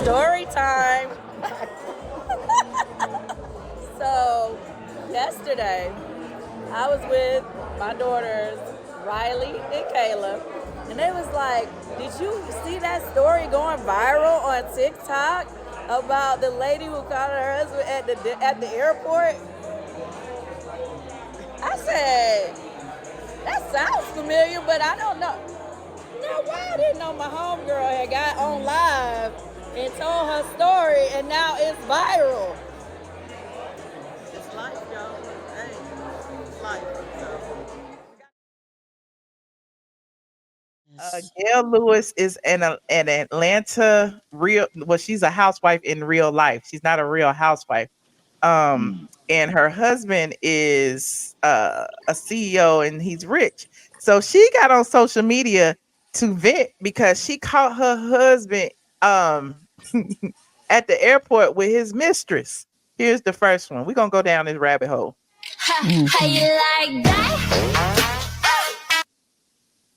Story time. So, yesterday, I was with my daughters, Riley and Kayla, and they was like, "Did you see that story going viral on TikTok about the lady who caught her husband at the airport?" I said, "That sounds familiar, but I don't know." Now, why I didn't know my homegirl had got on live and told her story, and now it's viral. It's life, y'all. Hey, it's life. Gail Lewis is an Atlanta real. Well, she's a housewife in real life. She's not a real housewife. And her husband is a CEO and he's rich. So she got on social media to vent because she caught her husband at the airport with his mistress. Here's the first one. We're gonna go down this rabbit hole. How you like that?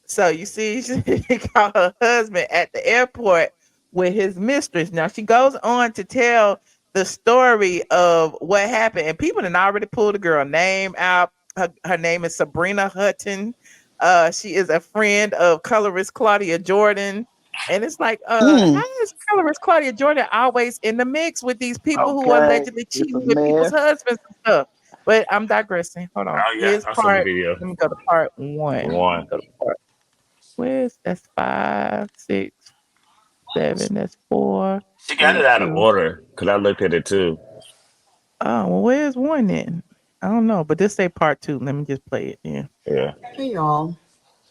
So you see, she caught her husband at the airport with his mistress. Now she goes on to tell the story of what happened, and people had already pulled the girl name out. Her name is Sabrina Hutton. She is a friend of colorist Claudia Jordan. And it's like, how is colorist Claudia Jordan always in the mix with these people who are allegedly cheating with people's husbands and stuff? But I'm digressing. Hold on. Oh yeah, Here's I saw the part. video. Let me go to part one. One. Go to part. Where's that's 5, 6, 7. That's 4. She got it out of order because I looked at it too. Oh, well, where's 1 then? I don't know, but this say part 2. Let me just play it. Yeah. Hey, y'all.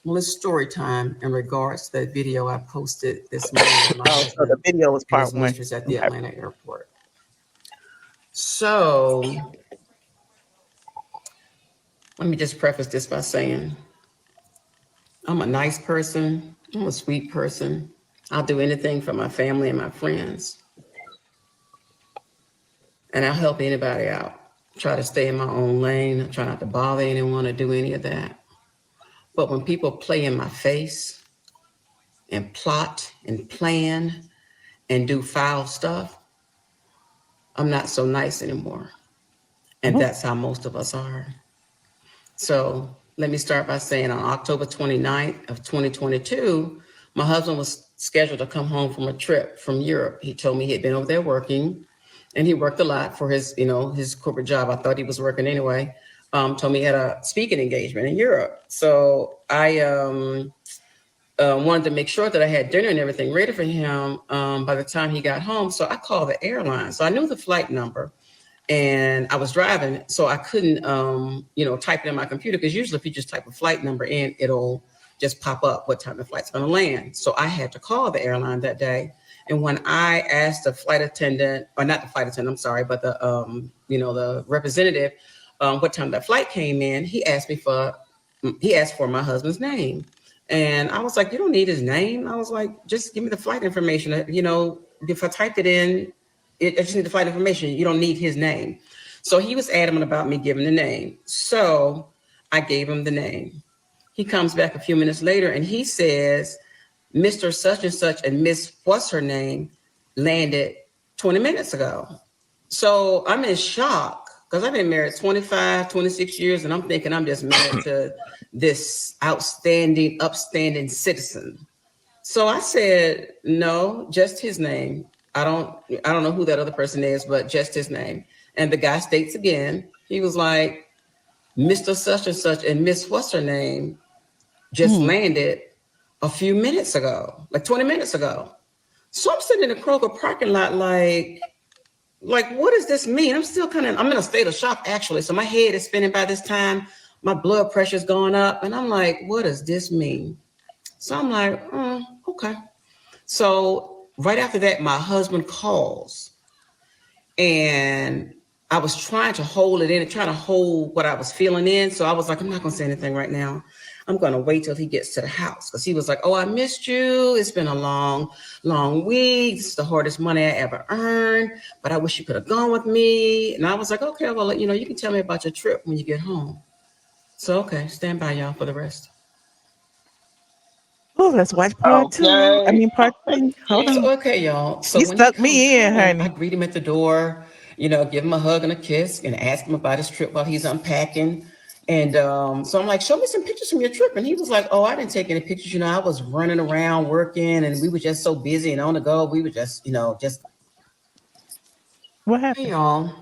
Well, it's story time in regards to that video I posted this morning. So the video was part 1. Mistress at the Atlanta airport. So let me just preface this by saying I'm a nice person. I'm a sweet person. I'll do anything for my family and my friends. And I'll help anybody out. Try to stay in my own lane. I try not to bother anyone or do any of that. But when people play in my face and plot and plan and do foul stuff, I'm not so nice anymore. And that's how most of us are. So let me start by saying on October 29th of 2022, my husband was scheduled to come home from a trip from Europe. He told me he had been over there working, and he worked a lot for his, his corporate job. I thought he was working anyway. Told me he had a speaking engagement in Europe. So I wanted to make sure that I had dinner and everything ready for him by the time he got home. So I called the airline. So I knew the flight number. And I was driving, so I couldn't, type it in my computer, because usually if you just type a flight number in, it'll just pop up what time the flight's going to land. So I had to call the airline that day. And when I asked the flight attendant, or not the flight attendant, I'm sorry, but the, the representative, what time that flight came in, he asked for my husband's name. And I was like, you don't need his name. I was like, just give me the flight information. If I typed it in, I just need the flight information. You don't need his name. So he was adamant about me giving the name. So I gave him the name. He comes back a few minutes later and he says, Mr. Such and Such and Miss what's her name landed 20 minutes ago. So I'm in shock because I've been married 25, 26 years, and I'm thinking I'm just married to this upstanding citizen. So I said, no, just his name. I don't know who that other person is, but just his name. And the guy states again, he was like, Mr. Such and Such and Miss what's her name just landed a few minutes ago, like 20 minutes ago. So I'm sitting in the Kroger parking lot like, what does this mean? I'm in a state of shock, actually. So my head is spinning by this time. My blood pressure's going up. And I'm like, what does this mean? So I'm like, okay. So right after that, my husband calls, and I was trying to hold it in and trying to hold what I was feeling in. So I was like, I'm not going to say anything right now. I'm going to wait till he gets to the house. Because he was like, oh, I missed you. It's been a long, long week. This is the hardest money I ever earned. But I wish you could have gone with me. And I was like, okay, well, you can tell me about your trip when you get home. So, okay, stand by, y'all, for the rest. Oh, let's watch part 2. I mean, part 3. Hold So on. okay, y'all. So You when he stuck comes me in, home, I honey. greet him at the door, give him a hug and a kiss and ask him about his trip while he's unpacking. And so I'm like, show me some pictures from your trip. And he was like, oh, I didn't take any pictures. I was running around working and we were just so busy and on the go. We were just What hey happened? y'all.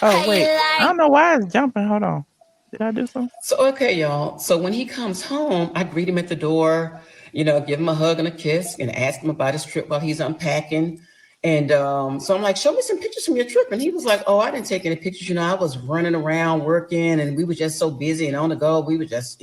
Oh, wait. I don't know why it's jumping. Hold on. Did I do something? So okay, y'all. So when he comes home, I greet him at the door, give him a hug and a kiss and ask him about his trip while he's unpacking. And so I'm like, show me some pictures from your trip. And he was like, oh, I didn't take any pictures. I was running around working and we were just so busy and on the go. We were just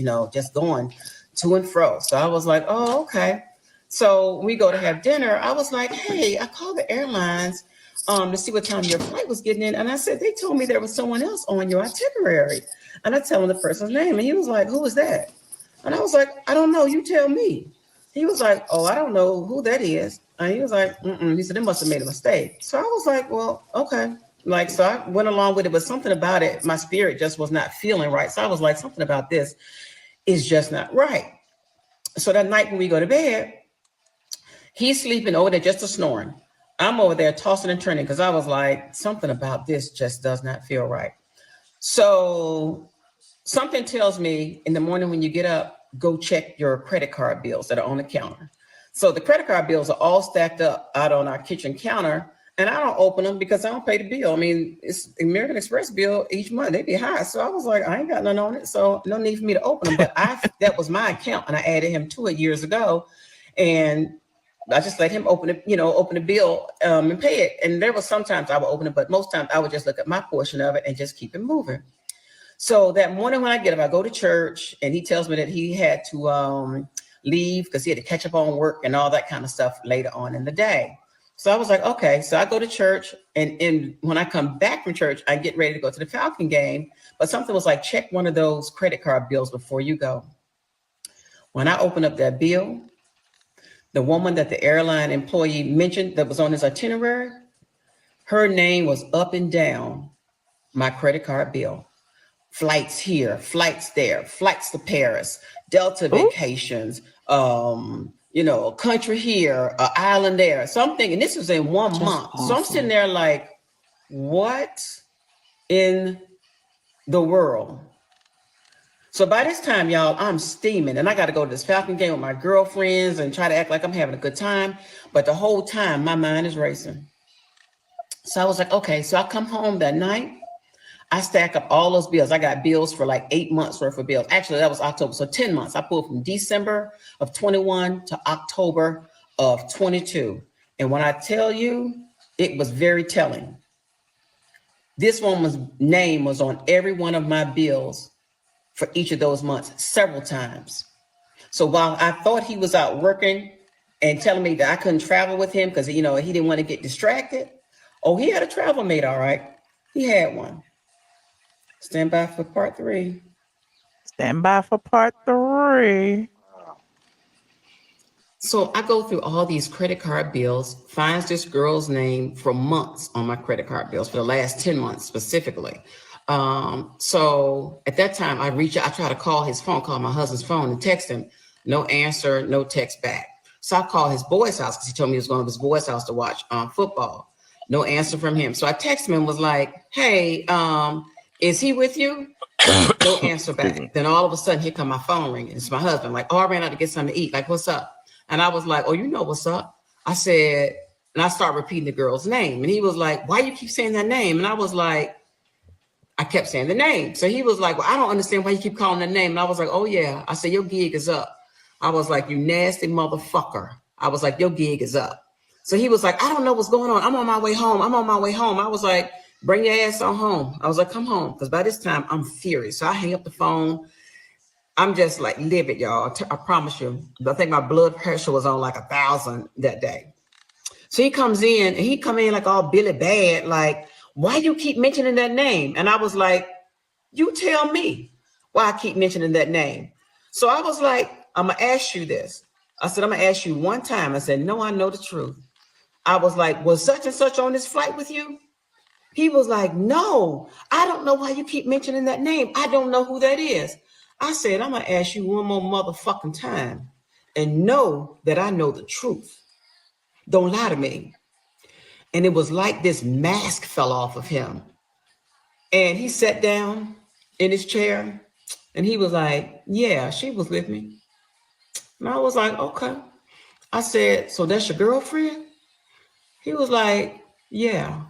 going to and fro. So I was like, oh, okay. So we go to have dinner. I was like, hey, I called the airlines to see what time your flight was getting in. And I said, they told me there was someone else on your itinerary. And I tell him the person's name. And he was like, who is that? And I was like, I don't know. You tell me. He was like, oh, I don't know who that is. And he was like, mm-mm. He said, they must have made a mistake. So I was like, well, okay. So I went along with it, but something about it, my spirit just was not feeling right. So I was like, something about this is just not right. So that night when we go to bed, he's sleeping over there, just a snoring. I'm over there tossing and turning because I was like, something about this just does not feel right. So something tells me in the morning when you get up, go check your credit card bills that are on the counter. So the credit card bills are all stacked up out on our kitchen counter, and I don't open them because I don't pay the bill. I mean, it's American Express bill each month. They be high. So I was like, I ain't got none on it. So no need for me to open them. But that was my account and I added him to it years ago. And I just let him open the bill and pay it. And there was sometimes I would open it, but most times I would just look at my portion of it and just keep it moving. So that morning when I get up, I go to church and he tells me that he had to leave because he had to catch up on work and all that kind of stuff later on in the day. So I was like, okay. So I go to church and when I come back from church, I get ready to go to the Falcon game. But something was like, check one of those credit card bills before you go. When I open up that bill, the woman that the airline employee mentioned that was on his itinerary, her name was up and down my credit card bill. Flights here, flights there, flights to Paris, Delta vacations, a country here, an island there. So I'm thinking this was in 1 month. Awesome. So I'm sitting there like, what in the world? So by this time, y'all, I'm steaming and I got to go to this Falcon game with my girlfriends and try to act like I'm having a good time. But the whole time my mind is racing. So I was like, okay, so I come home that night. I stack up all those bills. I got bills for like 8 months worth of bills. Actually, that was October. So 10 months. I pulled from December of 21 to October of 22. And when I tell you, it was very telling. This woman's name was on every one of my bills for each of those months several times. So while I thought he was out working and telling me that I couldn't travel with him because, he didn't want to get distracted. Oh, he had a travel mate, all right. He had one. Stand by for part 3. Stand by for part 3. So I go through all these credit card bills, finds this girl's name for months on my credit card bills for the last 10 months specifically. So at that time I try to call his phone, call my husband's phone and text him, no answer, no text back. So I call his boy's house because he told me he was going to his boy's house to watch football. No answer from him. So I texted him and was like, hey, is he with you? No answer back. Then all of a sudden, here come my phone ringing. It's my husband. Like, oh, I ran out to get something to eat. Like, what's up? And I was like, oh, you know what's up? I said, and I start repeating the girl's name. And he was like, why you keep saying that name? And I was like, I kept saying the name. So he was like, well, I don't understand why you keep calling that name. And I was like, oh, yeah. I said, your gig is up. I was like, you nasty motherfucker. I was like, your gig is up. So he was like, I don't know what's going on. I'm on my way home. I was like, bring your ass on home. I was like, come home. Because by this time, I'm furious. So I hang up the phone. I'm just like livid, y'all. I promise you. I think my blood pressure was on like 1,000 that day. So he comes in and he come in like all Billy Bad, like, why you keep mentioning that name? And I was like, you tell me why I keep mentioning that name. So I was like, I'm going to ask you this. I said, I'm going to ask you one time. I said, no, I know the truth. I was like, was such and such on this flight with you? He was like, no, I don't know why you keep mentioning that name. I don't know who that is. I said, I'm going to ask you one more motherfucking time. and know that I know the truth. Don't lie to me. And it was like this mask fell off of him. And he sat down in his chair and he was like, yeah, she was with me. And I was like, okay. I said, so that's your girlfriend? He was like, yeah.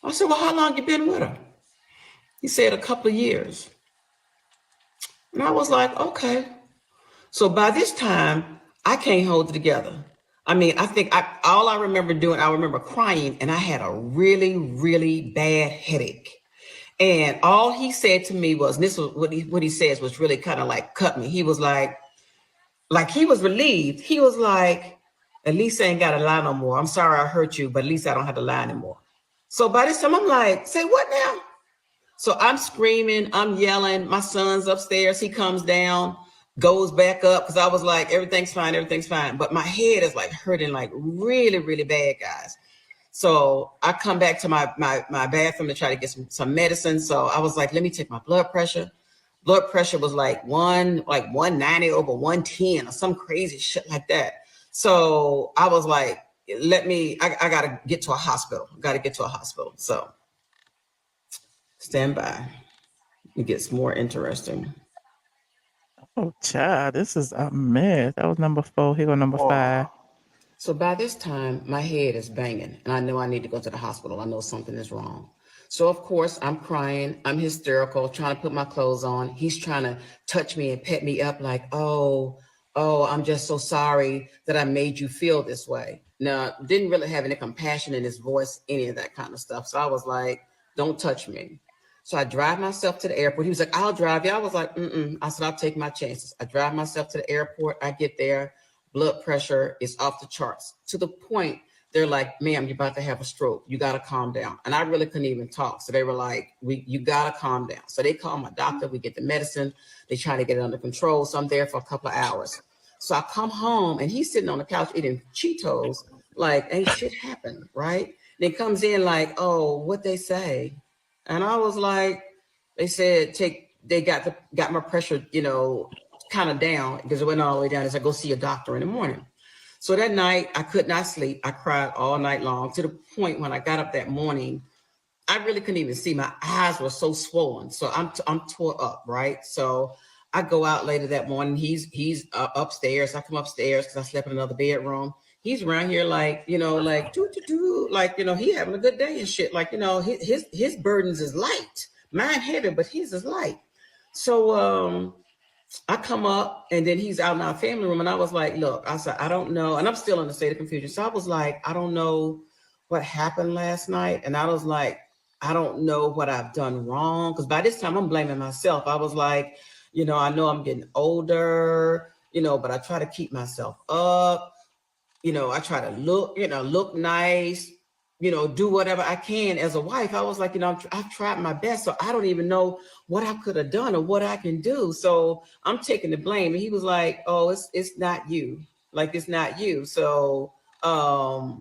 I said, well, how long you been with her? He said, a couple of years. And I was like, okay. So by this time, I can't hold it together. I mean, all I remember doing, I remember crying, and I had a really, really bad headache. And all he said to me was, and this was what he says was really kind of like cut me. He was like he was relieved. He was like, at least I ain't got to lie no more. I'm sorry I hurt you, but at least I don't have to lie anymore. So by this time, I'm like, say what now? So I'm screaming, I'm yelling. My son's upstairs. He comes down, goes back up because I was like, everything's fine, everything's fine. But my head is like hurting like really, really bad, guys. So I come back to my bathroom to try to get some medicine. So I was like, let me take my blood pressure. Blood pressure was like 190 over 110 or some crazy shit like that. So I was like, I got to get to a hospital. So stand by. It gets more interesting. Oh, child, this is a mess. That was number 4. Here go number 5. So by this time, my head is banging, and I know I need to go to the hospital. I know something is wrong. So of course, I'm crying. I'm hysterical, trying to put my clothes on. He's trying to touch me and pet me up like, oh, I'm just so sorry that I made you feel this way. Now, didn't really have any compassion in his voice, any of that kind of stuff. So I was like, don't touch me. So I drive myself to the airport. He was like, I'll drive you. I was like, I said, I'll take my chances. I drive myself to the airport. I get there. Blood pressure is off the charts to the point they're like, ma'am, you're about to have a stroke. You got to calm down. And I really couldn't even talk. So they were like, you got to calm down. So they call my doctor. We get the medicine. They try to get it under control. So I'm there for a couple of hours. So I come home and he's sitting on the couch eating Cheetos. Like, ain't shit happened, right? And it comes in like, oh, what they say. And I was like, they said, they got my pressure, kind of down because it went all the way down. As I go see a doctor in the morning. So that night I could not sleep. I cried all night long to the point when I got up that morning, I really couldn't even see. My eyes were so swollen. So I'm tore up, right? So I go out later that morning. He's upstairs. I come upstairs because I slept in another bedroom. He's around here like, like like, he having a good day and shit. Like, his burdens is light. Mine heavy, but his is light. So I come up and then he's out in our family room and I was like, look, I said, I don't know. And I'm still in a state of confusion. So I was like, I don't know what happened last night. And I was like, I don't know what I've done wrong. Because by this time I'm blaming myself. I was like, I know I'm getting older, but I try to keep myself up. I try to look nice, do whatever I can as a wife. I was like, I've tried my best. So I don't even know what I could have done or what I can do. So I'm taking the blame. And he was like, oh, it's not you. Like, it's not you. So, but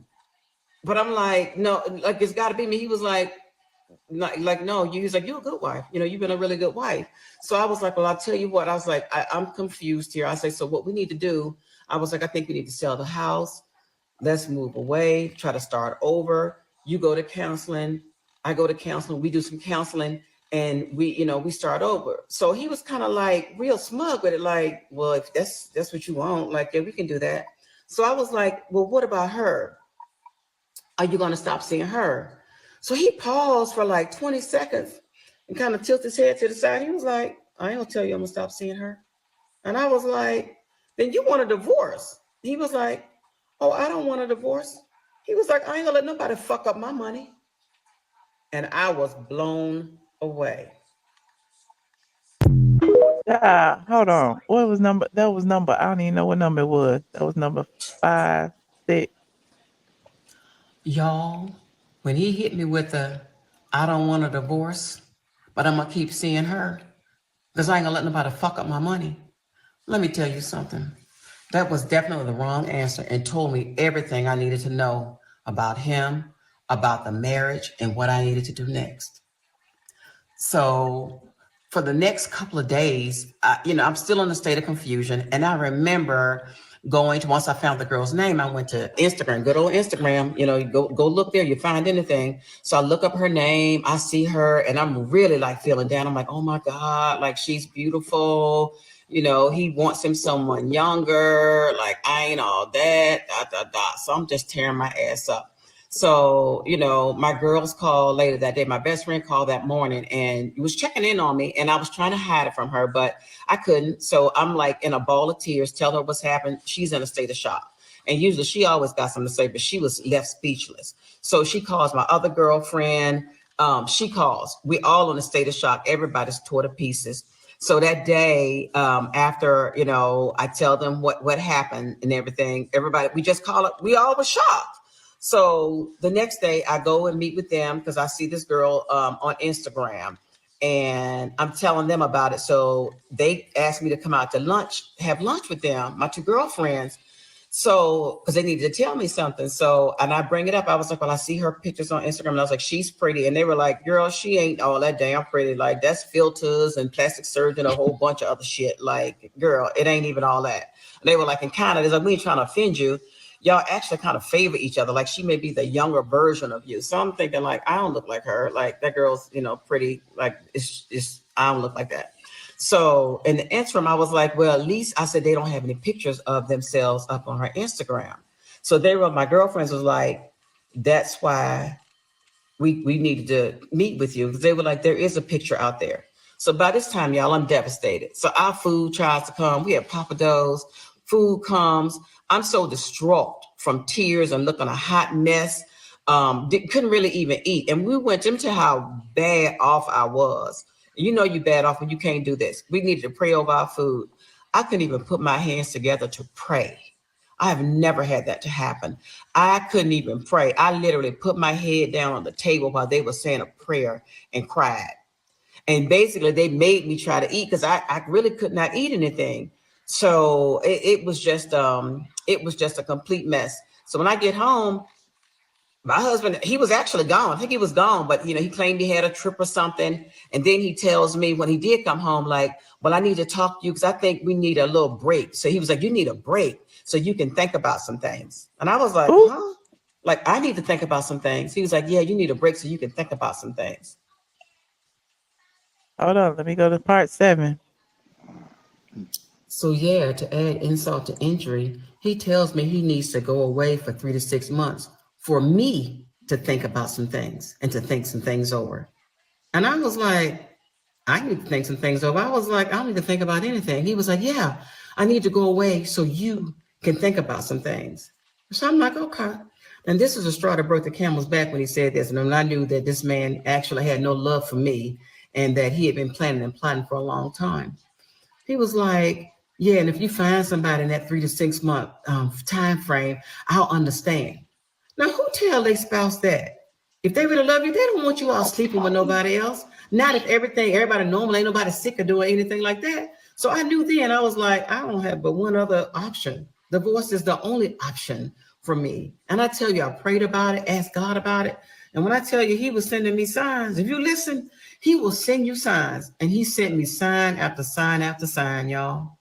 I'm like, no, like, it's gotta be me. He was like, no, he's like, you're a good wife. You've been a really good wife. So I was like, well, I'll tell you what, I was like, I'm confused here. I say, so what we need to do, I was like, I think we need to sell the house. Let's move away, try to start over. You go to counseling. I go to counseling. We do some counseling and we start over. So he was kind of like real smug with it. Like, well, if that's what you want, like, yeah, we can do that. So I was like, well, what about her? Are you going to stop seeing her? So he paused for like 20 seconds and kind of tilted his head to the side. He was like, I ain't gonna tell you I'm gonna stop seeing her. And I was like, then you want a divorce? He was like, oh, I don't want a divorce. He was like, I ain't gonna let nobody fuck up my money. And I was blown away. Hold on. What was number? That was number. I don't even know what number it was. That was number 5, 6. Y'all, when he hit me with I don't want a divorce, but I'm gonna keep seeing her because I ain't gonna let nobody fuck up my money. Let me tell you something. That was definitely the wrong answer and told me everything I needed to know about him, about the marriage, and what I needed to do next. So for the next couple of days, I'm still in a state of confusion. And I remember going to, once I found the girl's name, I went to Instagram, good old Instagram, go look there, you find anything. So I look up her name, I see her, and I'm really like feeling down. I'm like, oh my God, like she's beautiful. He wants him someone younger, like I ain't all that, So I'm just tearing my ass up. So, my girls called later that day. My best friend called that morning and was checking in on me, and I was trying to hide it from her, but I couldn't. So I'm like in a ball of tears, tell her what's happened. She's in a state of shock. And usually she always got something to say, but she was left speechless. So she calls my other girlfriend. She calls. We all in a state of shock. Everybody's tore to pieces. So that day, after, I tell them what happened and everything, everybody, we just call it, we all were shocked. So the next day I go and meet with them because I see this girl on Instagram and I'm telling them about it. So they asked me to come out to have lunch with them, my two girlfriends. So, because they needed to tell me something. So, and I bring it up. I was like, well, I see her pictures on Instagram. And I was like, she's pretty. And they were like, girl, she ain't all that damn pretty. Like, that's filters and plastic surgery and a whole bunch of other shit. Like, girl, it ain't even all that. And they were like, and kind of, like, we ain't trying to offend you. Y'all actually kind of favor each other. Like, she may be the younger version of you. So I'm thinking, like, I don't look like her. Like, that girl's, pretty. Like, I don't look like that. So in the interim, I was like, well, at least I said they don't have any pictures of themselves up on her Instagram. So my girlfriends was like, that's why we needed to meet with you. Because they were like, there is a picture out there. So by this time, y'all, I'm devastated. So our food tries to come. We have papados. Food comes. I'm so distraught from tears and looking a hot mess. Couldn't really even eat. And we went into how bad off I was. You bad off when you can't do this. We needed to pray over our food. I couldn't even put my hands together to pray. I have never had that to happen. I couldn't even pray. I literally put my head down on the table while they were saying a prayer and cried. And basically they made me try to eat because I really could not eat anything. So it was just a complete mess. So when I get home, my husband, he was actually gone. I think he was gone, but he claimed he had a trip or something. And then he tells me when he did come home, like, well, I need to talk to you because I think we need a little break. So he was like, you need a break so you can think about some things. And I was like, Ooh. huh? Like, I need to think about some things. He was like, yeah, you need a break so you can think about some things. Hold on, let me go to part 7. So yeah, to add insult to injury, he tells me he needs to go away for 3 to 6 months for me to think about some things and to think some things over. And I was like, I need to think some things over. I was like, I don't need to think about anything. He was like, yeah, I need to go away so you can think about some things. So I'm like, okay. And this is a straw that broke the camel's back when he said this. And I knew that this man actually had no love for me and that he had been planning and plotting for a long time. He was like, yeah, and if you find somebody in that 3 to 6 month time frame, I'll understand. Now, who tell their spouse that? If they really love you, they don't want you all sleeping with nobody else. Not if everybody normal, ain't nobody sick or doing anything like that. So I knew then, I was like, I don't have but one other option. Divorce is the only option for me. And I tell you, I prayed about it, asked God about it. And when I tell you, he was sending me signs. If you listen, he will send you signs. And he sent me sign after sign after sign, y'all.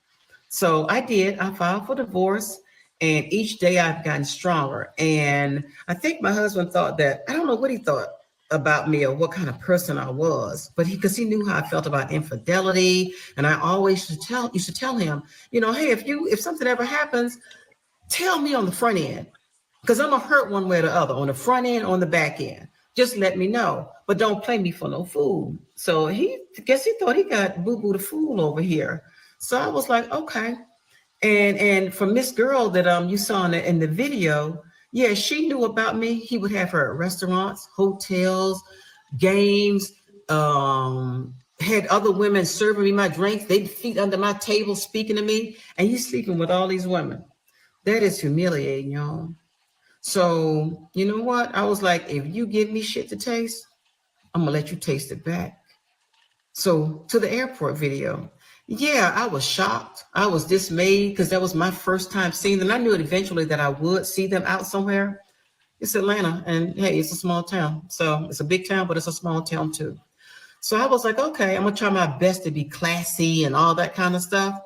So I did. I filed for divorce. And each day I've gotten stronger. And I think my husband thought that, I don't know what he thought about me or what kind of person I was, but because he knew how I felt about infidelity. And I always used to tell him, hey, if something ever happens, tell me on the front end, because I'm gonna hurt one way or the other, on the front end, on the back end. Just let me know, but don't play me for no fool. So he thought he got boo-boo the fool over here. So I was like, okay. And from this girl that you saw in the video, yeah, she knew about me. He would have her at restaurants, hotels, games, had other women serving me my drinks. They'd feet under my table speaking to me, and he's sleeping with all these women. That is humiliating, y'all. So you know what? I was like, if you give me shit to taste, I'm gonna let you taste it back. So to the airport video. Yeah, I was shocked. I was dismayed because that was my first time seeing them. I knew it eventually that I would see them out somewhere. It's Atlanta, and hey, it's a small town. So it's a big town, but it's a small town too. So I was like, okay, I'm gonna try my best to be classy and all that kind of stuff.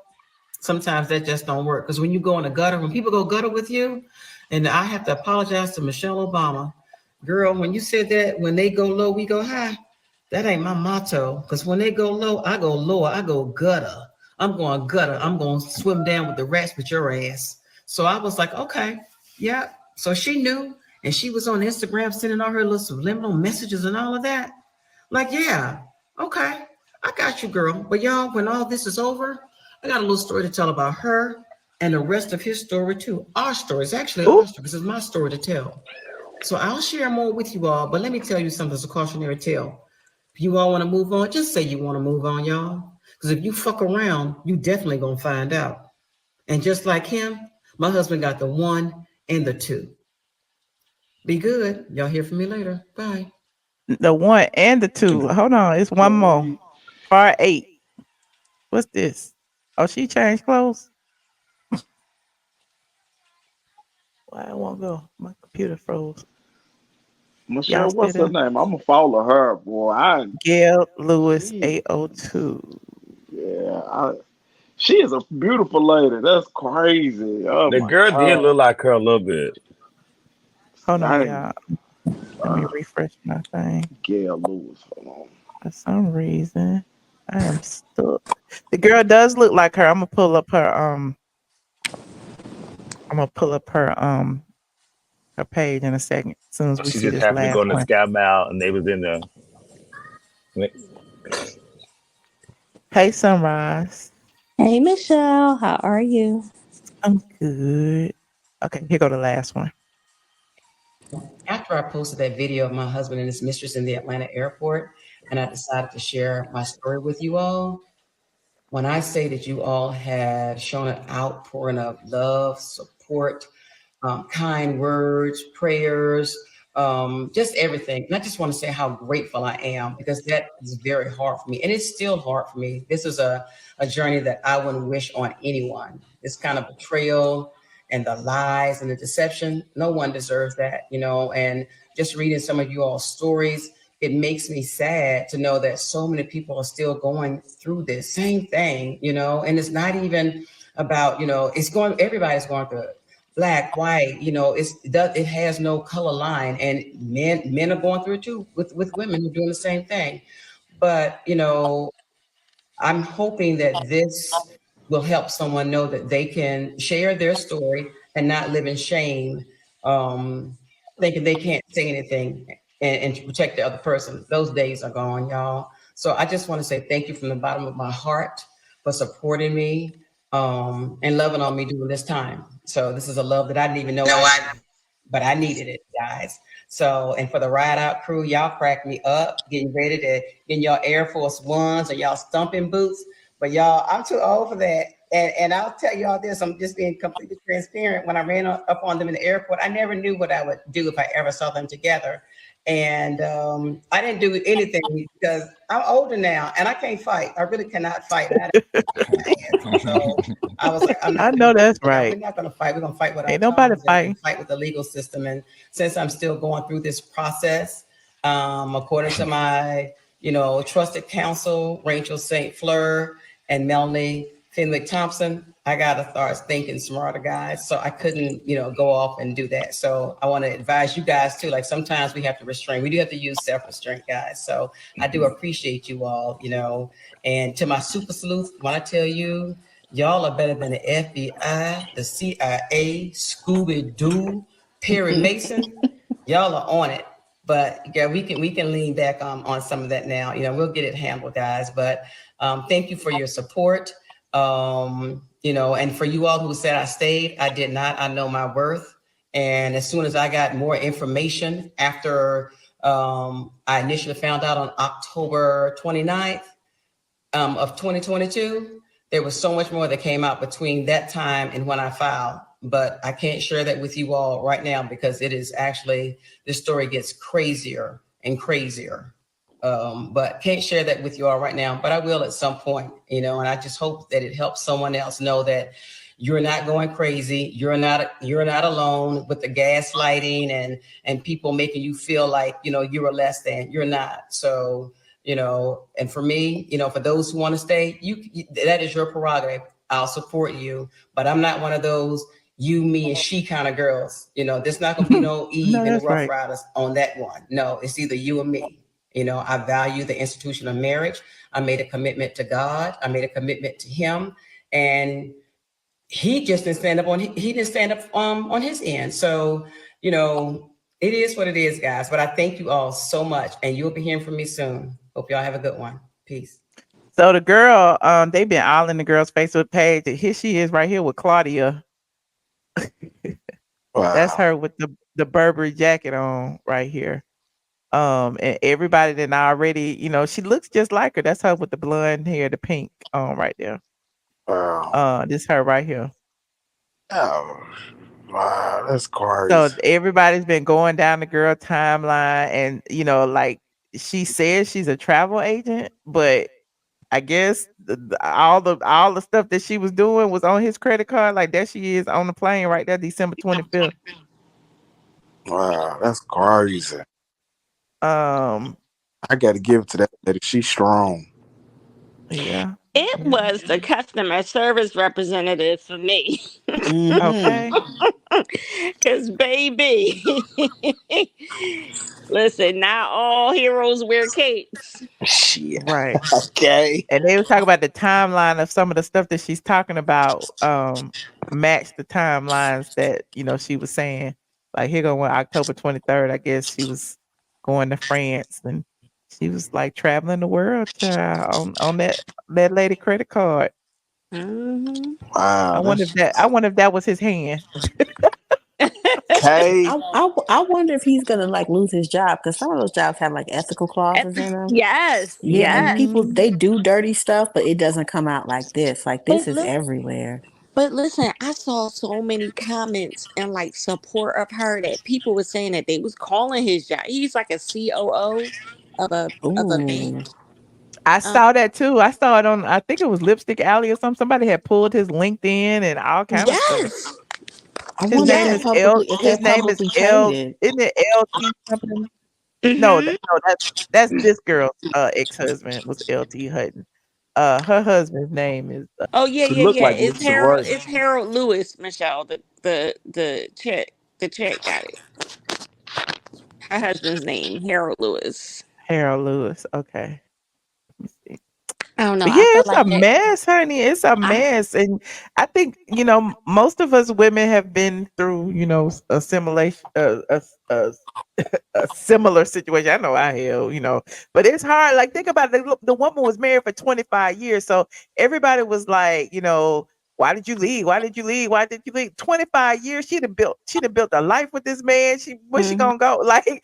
Sometimes that just don't work because when you go in the gutter, when people go gutter with you, and I have to apologize to Michelle Obama, girl, when you said that when they go low, we go high. That ain't my motto because when they go low, I go lower. I go gutter. I'm going gutter. I'm going to swim down with the rats with your ass. So I was like, okay, yeah. So she knew, and she was on Instagram sending all her little subliminal messages and all of that. Like, yeah, okay, I got you, girl. But y'all, when all this is over, I got a little story to tell about her and the rest of his story too. Our story is actually our story because it's my story to tell. So I'll share more with you all. But let me tell you something as a cautionary tale. If you all want to move on, just say you want to move on, y'all. Because if you fuck around, you definitely gonna find out. And just like him, my husband got the 1 and the 2. Be good. Y'all hear from me later. Bye. The 1 and the 2. Hold on, it's one more. Part 8. What's this? Oh, she changed clothes. Why it won't go? My computer froze. Michelle, Y'all still what's her there? name? I'm gonna follow her, boy. Gail Lewis She, 802. yeah, she is a beautiful lady. That's crazy. Oh The my girl did god. look like her a little bit. Hold on, Dang. y'all. Let me refresh my thing. Gail Lewis. Hold on. For some reason, I am stuck. The girl does look like her. I'm gonna pull up her her page in a second. As soon as we She see just this happened to go last on the one. scout mile and they was in the. Hey, Sunrise. Hey, Michelle, how are you? I'm good. Okay, here go the last one. After I posted that video of my husband and his mistress in the Atlanta airport, and I decided to share my story with you all, when I say that you all had shown an outpouring of love, support, kind words, prayers, just everything. And I just want to say how grateful I am because that is very hard for me. And it's still hard for me. This is a journey that I wouldn't wish on anyone. This kind of betrayal and the lies and the deception, no one deserves that, you know. And just reading some of you all's stories, it makes me sad to know that so many people are still going through this same thing, you know, and it's not even about, you know, everybody's going through it. Black, white, you know, it has no color line, and men are going through it too with women who are doing the same thing. But you know, I'm hoping that this will help someone know that they can share their story and not live in shame, thinking they can't say anything and to protect the other person. Those days are gone, y'all. So I just want to say thank you from the bottom of my heart for supporting me and loving on me during this time. So this is a love that I didn't even know but I needed it, guys. So, and for the ride out crew, y'all cracked me up, getting ready to get y'all Air Force Ones or y'all stomping boots. But y'all, I'm too old for that. And I'll tell y'all this, I'm just being completely transparent. When I ran up on them in the airport, I never knew what I would do if I ever saw them together. And I didn't do anything because I'm older now and I can't fight. I really cannot fight. So I was like, I'm not I gonna know do it. that's Yeah, right. we're not gonna fight. We're gonna fight with our Ain't nobody tongues and fighting. fight with the legal system. And since I'm still going through this process, according to my, you know, trusted counsel, Rachel St. Fleur and Melanie Fenwick Thompson, I gotta start thinking smarter, guys. So I couldn't, you know, go off and do that. So I want to advise you guys too. Like sometimes we have to restrain. We do have to use self-restraint, guys. So I do appreciate you all, you know. And to my super sleuth, when I tell you, y'all are better than the FBI, the CIA, Scooby Doo, Perry Mason. Y'all are on it. But yeah, we can lean back on some of that now. You know, we'll get it handled, guys. But thank you for your support. You know, and for you all who said I stayed, I did not. I know my worth. And as soon as I got more information after I initially found out on October 29th of 2022, there was so much more that came out between that time and when I filed. But I can't share that with you all right now because it is actually, this story gets crazier and crazier. But can't share that with you all right now, but I will at some point, you know, and I just hope that it helps someone else know that you're not going crazy. You're not alone with the gaslighting and people making you feel like, you know, you are less than. You're not. So And for me, for those who want to stay, that is your prerogative. I'll support you, but I'm not one of those you, me, and she kind of girls. There's not gonna be no Eve No, and the that's Rough right. Riders on that one. No, it's either you or me. I value the institution of marriage. I made a commitment to God. I made a commitment to Him, and he just didn't stand up on. He didn't stand up on his end. So it is what it is, guys. But I thank you all so much, and you'll be hearing from me soon. Hope y'all have a good one. Peace. So the girl, they've been all in the girl's Facebook page. And here she is right here with Claudia. That's Wow. her with the Burberry jacket on right here. And everybody that already, she looks just like her. That's her with the blonde hair, the pink right there. Wow. This her right here. Oh, wow. That's So crazy. everybody's been going down the girl timeline, and like she says she's a travel agent, but I guess all the stuff that she was doing was on his credit card. Like there she is on the plane right there, December 25th. Wow. That's crazy. Um, I got to give it to that lady. She's strong. yeah. It Yeah. was the customer service representative for me. Okay. Because, baby, listen, not all heroes wear capes. Shit. Right. Okay. And they were talking about the timeline of some of the stuff that she's talking about, match the timelines that, she was saying. Like here going October 23rd, I guess she was going to France, and she was like traveling the world, child, on that lady credit card. Mhm. I Wow. wonder if that was his hand. Okay. I wonder if he's gonna like lose his job because some of those jobs have like ethical clauses in them. Yes, Yeah, and yes. people Mhm. they do dirty stuff, but it doesn't come out like this. Like But this is look, everywhere. but listen, I saw so many comments and like support of her that people were saying that they was calling his job. He's like a COO of a bank. Ooh, I Um, saw that too. I saw it on, I think it was Lipstick Alley or something. Somebody had pulled his LinkedIn and all kind of stuff. yes, I His wonder name is L. if they're His name is publicly L. traded. Isn't it LT something? No, hmm no, that's this girl's ex-husband was LT Hutton. Her husband's name is Oh yeah, She yeah, looked yeah. like It's Lisa Harold. Ray. It's Harold Lewis, Michelle. The check got it. Her husband's name, Harold Lewis. Harold Lewis. Okay, let me see. I don't know. But yeah, I felt it's a like that. mess, honey. It's a I mess, and I think most of us women have been through a simulation, a similar situation. I know I have, but it's hard. Like, think about it. The woman was married for 25 years. So everybody was like, why did you leave? Why did you leave? Why did you leave? 25 years. She'd have built a life with this man. Where's she hmm gonna go? Like,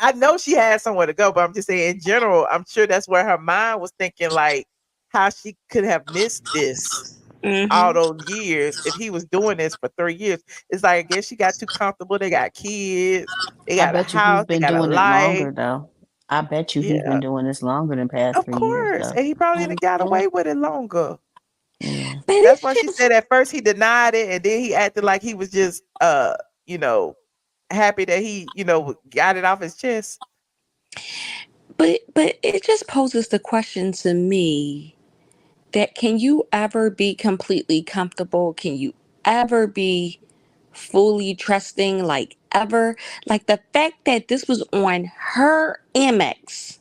I know she had somewhere to go, but I'm just saying in general, I'm sure that's where her mind was thinking, like, how she could have missed this all hmm those years if he was doing this for 3 years. It's like I guess she got too comfortable. They got kids, they I got a bet you he's house, they been got a doing it life. longer though. I bet you he's Yeah, been doing this longer than past of 3 years course. though. And he probably done got hmm away with it longer. Yeah. But That's it's why she just, said at first he denied it, and then he acted like he was just you know, happy that he, got it off his chest. but it just poses the question to me that can you ever be completely comfortable? Can you ever be fully trusting? Like ever? Like the fact that this was on her Amex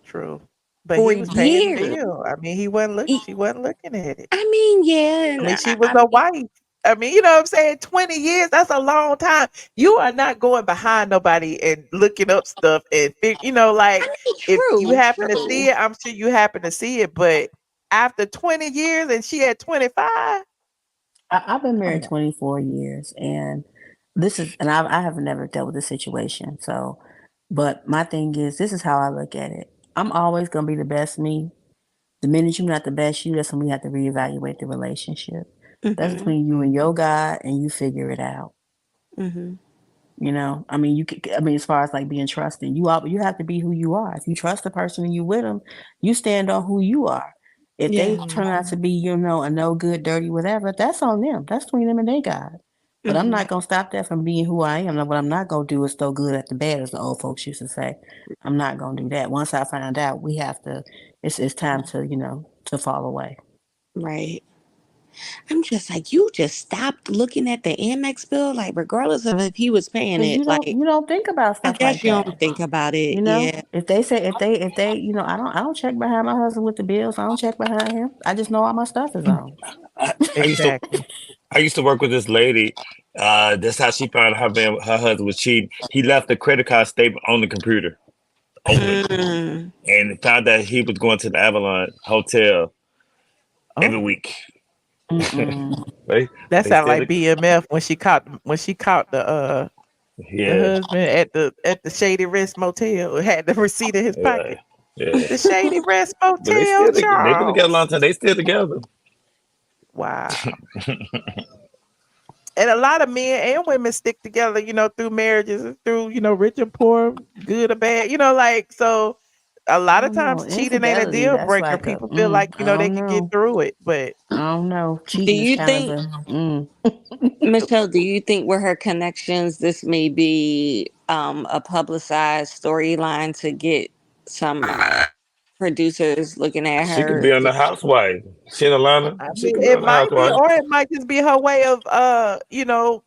True. But for he was paying the years. bill. I mean, he wasn't look E- she wasn't looking at it. I mean, yeah, I and mean, she was I a mean, wife. I mean, you know what I'm saying? 20 years, that's a long time. You are not going behind nobody and looking up stuff and I like mean, if you true, happen to see true. it, I'm sure you happen to see it. But after 20 years and she at 25, I've been come married on. 24 years, and I have never dealt with this situation. So, but my thing is, this is how I look at it. I'm always gonna be the best me. The minute you're not the best you, that's when we have to reevaluate the relationship. That's Mhm, between you and your God, and you figure it out. mhm. I mean, I mean, as far as like being trusting, you have to be who you are. If you trust the person and you with them, you stand on who you are. If they Yeah. turn out to Mhm. be, a no good, dirty, whatever, that's on them. That's between them and they God. But I'm not gonna stop that from being who I am. Now, what I'm not gonna do is throw good at the bad, as the old folks used to say. I'm not gonna do that. Once I find out, we have to. It's time to to fall away. Right. I'm just like, you just stopped looking at the Amex bill, like regardless of if he was paying Because it. Like, you don't think about I stuff guess like you that. don't think about it. Yeah. If they say if they I don't check behind my husband with the bills. I don't check behind him. I just know all my stuff is on. I used to Exactly. I used to work with this lady. That's how she found her husband was cheating. He left the credit card statement on the computer, open, Mm. and found that he was going to the Avalon Hotel every Oh, week. Mm-mm. They that they sounded still like BMF when she caught the yeah, husband at the Shady Rest Motel. Had the receipt in his yeah, pocket. yeah. The Shady Rest But they Motel, still they've been together a long Charles. time. They still together. Wow. And a lot of men and women stick together, through marriages, through, rich and poor, good or bad, like, so a I lot of don't know. times cheating ain't a Infidelity, deal that's breaker. like a People feel like, I they don't can get know. through it, but I don't know. Do Cheating is you kind of think, a Michelle, do you think with her connections, this may be a publicized storyline to get some producers looking at She could her? be on the Housewife. She in Atlanta. I She mean, could be it on the might be, Housewife. or it might just be her way of,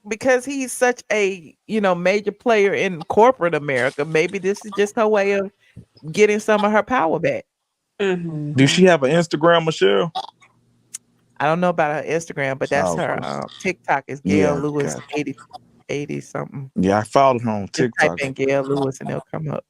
because he's such a, major player in corporate America. Maybe this is just her way of getting some of her power back. Mm-hmm. Do she have an Instagram, Michelle? I don't know about her Instagram, but that's Oh, her TikTok is Gail yeah, Lewis gotcha. 80 something. Yeah, I followed her on Just type TikTok. in Gail Lewis and it'll come up.